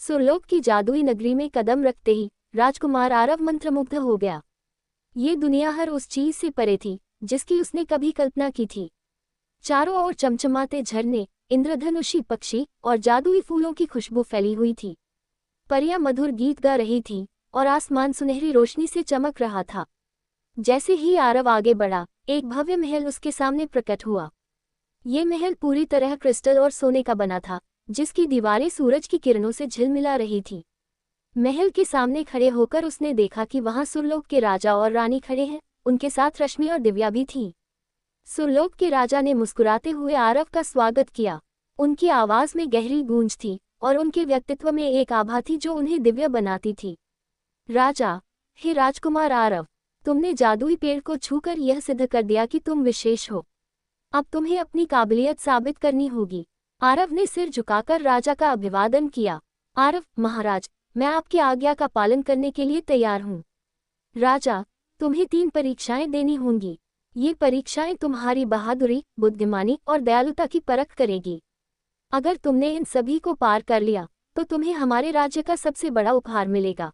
सुरलोक की जादुई नगरी में कदम रखते ही राजकुमार आरव मंत्रमुग्ध हो गया। ये दुनिया हर उस चीज से परे थी जिसकी उसने कभी कल्पना की थी। चारों ओर चमचमाते झरने, इंद्रधनुषी पक्षी और जादुई फूलों की खुशबू फैली हुई थी। परियां मधुर गीत गा रही थीं और आसमान सुनहरी रोशनी से चमक रहा था। जैसे ही आरव आगे बढ़ा, एक भव्य महल उसके सामने प्रकट हुआ। ये महल पूरी तरह क्रिस्टल और सोने का बना था, जिसकी दीवारें सूरज की किरणों से झिलमिला रही थीं। महल के सामने खड़े होकर उसने देखा कि वहां सुरलोक के राजा और रानी खड़े हैं, उनके साथ रश्मि और दिव्या भी थीं। सुरलोक के राजा ने मुस्कुराते हुए आरव का स्वागत किया। उनकी आवाज में गहरी गूंज थी और उनके व्यक्तित्व में एक आभा थी जो उन्हें दिव्य बनाती थी। राजा, हे राजकुमार आरव, तुमने जादुई पेड़ को छूकर यह सिद्ध कर दिया कि तुम विशेष हो। अब तुम्हें अपनी काबिलियत साबित करनी होगी। आरव ने सिर झुकाकर राजा का अभिवादन किया। आरव, महाराज, मैं आपकी आज्ञा का पालन करने के लिए तैयार हूँ। राजा, तुम्हें 3 परीक्षाएं देनी होंगी। ये परीक्षाएं तुम्हारी बहादुरी, बुद्धिमानी और दयालुता की परख करेगी। अगर तुमने इन सभी को पार कर लिया तो तुम्हें हमारे राज्य का सबसे बड़ा उपहार मिलेगा,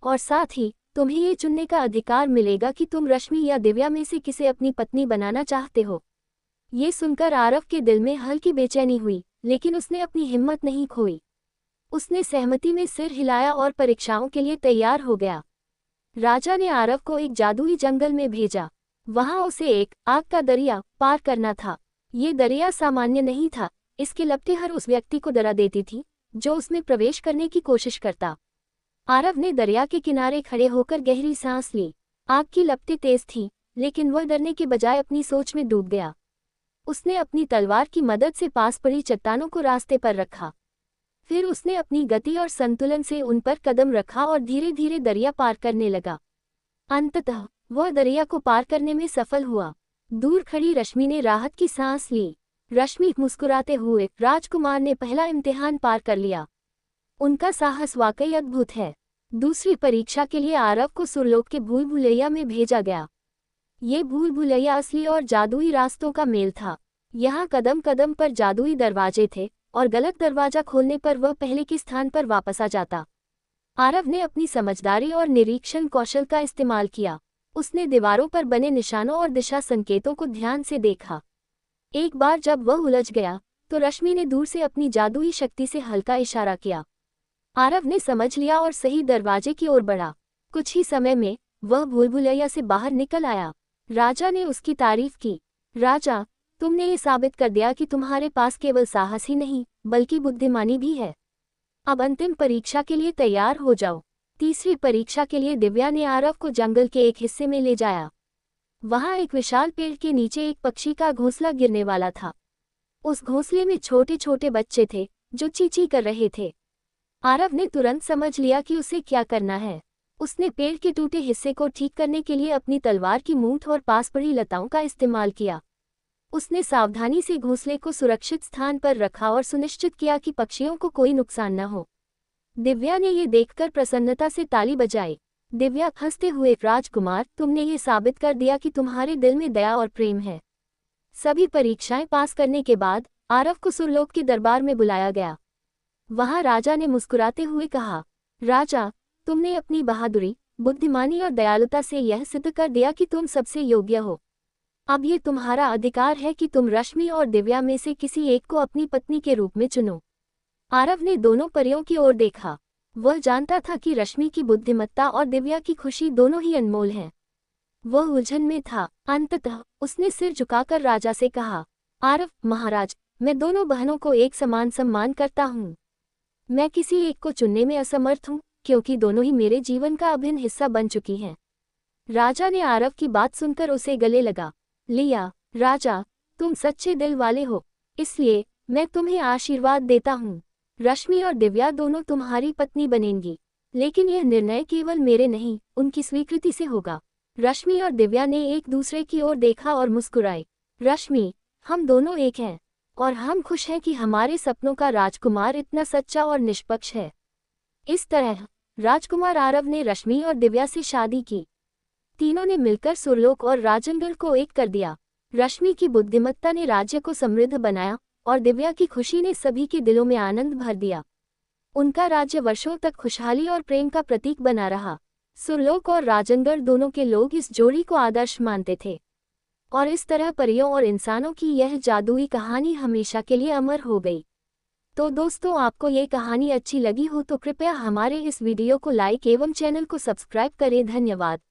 और साथ ही तुम्हें ये चुनने का अधिकार मिलेगा कि तुम रश्मि या दिव्या में से किसे अपनी पत्नी बनाना चाहते हो। ये सुनकर आरव के दिल में हल्की बेचैनी हुई, लेकिन उसने अपनी हिम्मत नहीं खोई। उसने सहमति में सिर हिलाया और परीक्षाओं के लिए तैयार हो गया। राजा ने आरव को एक जादुई जंगल में भेजा। वहां उसे एक आग का दरिया पार करना था। ये दरिया सामान्य नहीं था, इसकी लपटें हर उस व्यक्ति को डरा देती थी जो उसमें प्रवेश करने की कोशिश करता। आरव ने दरिया के किनारे खड़े होकर गहरी सांस ली। आग की लपटें तेज थीं, लेकिन वह डरने के बजाय अपनी सोच में डूब गया। उसने अपनी तलवार की मदद से पास पड़ी चट्टानों को रास्ते पर रखा। फिर उसने अपनी गति और संतुलन से उन पर कदम रखा और धीरे धीरे दरिया पार करने लगा। अंततः वह दरिया को पार करने में सफल हुआ। दूर खड़ी रश्मि ने राहत की सांस ली। रश्मि मुस्कुराते हुए, राजकुमार ने पहला इम्तिहान पार कर लिया। उनका साहस वाकई अद्भुत है। दूसरी परीक्षा के लिए आरव को सुरलोक के भूल भुलैया में भेजा गया। ये भूल भुलैया असली और जादुई रास्तों का मेल था। यहाँ कदम कदम पर जादुई दरवाजे थे और गलत दरवाजा खोलने पर वह पहले के स्थान पर वापस आ जाता। आरव ने अपनी समझदारी और निरीक्षण कौशल का इस्तेमाल किया। उसने दीवारों पर बने निशानों और दिशा संकेतों को ध्यान से देखा। एक बार जब वह उलझ गया तो रश्मि ने दूर से अपनी जादुई शक्ति से हल्का इशारा किया। आरव ने समझ लिया और सही दरवाजे की ओर बढ़ा। कुछ ही समय में वह भूल भुलैया से बाहर निकल आया। राजा ने उसकी तारीफ की। राजा, तुमने ये साबित कर दिया कि तुम्हारे पास केवल साहस ही नहीं बल्कि बुद्धिमानी भी है। अब अंतिम परीक्षा के लिए तैयार हो जाओ। तीसरी परीक्षा के लिए दिव्या ने आरव को जंगल के एक हिस्से में ले जाया। वहां एक विशाल पेड़ के नीचे एक पक्षी का घोंसला गिरने वाला था। उस घोंसले में छोटे छोटे बच्चे थे जो चींची कर रहे थे। आरव ने तुरंत समझ लिया कि उसे क्या करना है। उसने पेड़ के टूटे हिस्से को ठीक करने के लिए अपनी तलवार की मूठ और पास पड़ी लताओं का इस्तेमाल किया। उसने सावधानी से घोंसले को सुरक्षित स्थान पर रखा और सुनिश्चित किया कि पक्षियों को कोई नुकसान न हो। दिव्या ने ये देखकर प्रसन्नता से ताली बजाई। दिव्या हंसते हुए, राजकुमार, तुमने ये साबित कर दिया कि तुम्हारे दिल में दया और प्रेम है। सभी परीक्षाएं पास करने के बाद आरव को सुरलोक के दरबार में बुलाया गया। वहां राजा ने मुस्कुराते हुए कहा, राजा, तुमने अपनी बहादुरी, बुद्धिमानी और दयालुता से यह सिद्ध कर दिया कि तुम सबसे योग्य हो। अब ये तुम्हारा अधिकार है कि तुम रश्मि और दिव्या में से किसी एक को अपनी पत्नी के रूप में चुनो। आरव ने दोनों परियों की ओर देखा। वह जानता था कि रश्मि की बुद्धिमत्ता और दिव्या की खुशी दोनों ही अनमोल हैं। वह उलझन में था। अंततः उसने सिर झुकाकर राजा से कहा, आरव, महाराज, मैं दोनों बहनों को एक समान सम्मान करता हूँ। मैं किसी एक को चुनने में असमर्थ हूँ क्योंकि दोनों ही मेरे जीवन का अभिन्न हिस्सा बन चुकी हैं। राजा ने आरव की बात सुनकर उसे गले लगा लिया। राजा, तुम सच्चे दिल वाले हो, इसलिए मैं तुम्हें आशीर्वाद देता हूँ। रश्मि और दिव्या दोनों तुम्हारी पत्नी बनेंगी, लेकिन यह निर्णय केवल मेरे नहीं, उनकी स्वीकृति से होगा। रश्मि और दिव्या ने एक दूसरे की ओर देखा और मुस्कुराए। रश्मि, हम दोनों एक हैं और हम खुश हैं कि हमारे सपनों का राजकुमार इतना सच्चा और निष्पक्ष है। इस तरह राजकुमार आरव ने रश्मि और दिव्या से शादी की। तीनों ने मिलकर सुरलोक और राजंगल को एक कर दिया। रश्मि की बुद्धिमत्ता ने राज्य को समृद्ध बनाया और दिव्या की खुशी ने सभी के दिलों में आनंद भर दिया। उनका राज्य वर्षों तक खुशहाली और प्रेम का प्रतीक बना रहा। सुरलोक और राजनगढ़ दोनों के लोग इस जोड़ी को आदर्श मानते थे और इस तरह परियों और इंसानों की यह जादुई कहानी हमेशा के लिए अमर हो गई। तो दोस्तों, आपको ये कहानी अच्छी लगी हो तो कृपया हमारे इस वीडियो को लाइक एवं चैनल को सब्सक्राइब करें। धन्यवाद।